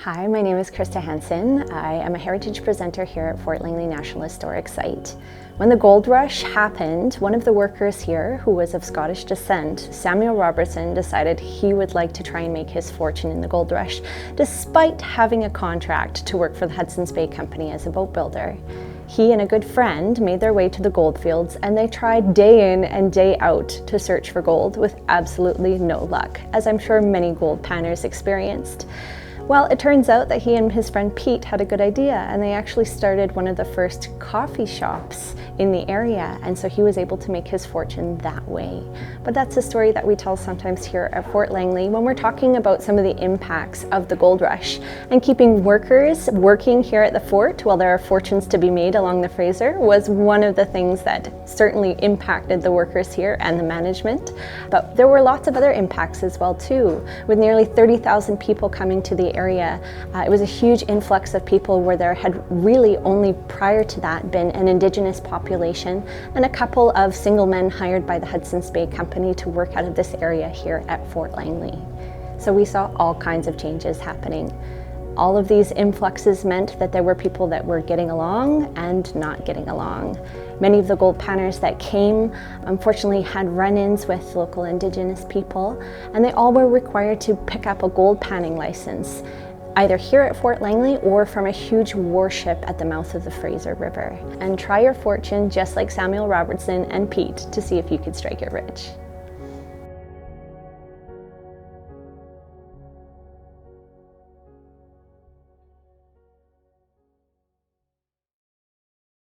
Hi, my name is Krista Hansen. I am a heritage presenter here at Fort Langley National Historic Site. When the gold rush happened, one of the workers here, who was of Scottish descent, Samuel Robertson, decided he would like to try and make his fortune in the gold rush, despite having a contract to work for the Hudson's Bay Company as a boat builder. He and a good friend made their way to the gold fields, and they tried day in and day out to search for gold with absolutely no luck, as I'm sure many gold panners experienced. Well, it turns out that he and his friend Pete had a good idea, and they actually started one of the first coffee shops in the area, and so he was able to make his fortune that way. But that's a story that we tell sometimes here at Fort Langley when we're talking about some of the impacts of the gold rush, and keeping workers working here at the fort while there are fortunes to be made along the Fraser was one of the things that certainly impacted the workers here and the management. But there were lots of other impacts as well too, with nearly 30,000 people coming to the area. It was a huge influx of people where there had really only prior to that been an Indigenous population and a couple of single men hired by the Hudson's Bay Company to work out of this area here at Fort Langley. So we saw all kinds of changes happening. All of these influxes meant that there were people that were getting along and not getting along. Many of the gold panners that came unfortunately had run-ins with local Indigenous people, and they all were required to pick up a gold panning license, either here at Fort Langley or from a huge warship at the mouth of the Fraser River. And try your fortune just like Samuel Robertson and Pete to see if you could strike it rich.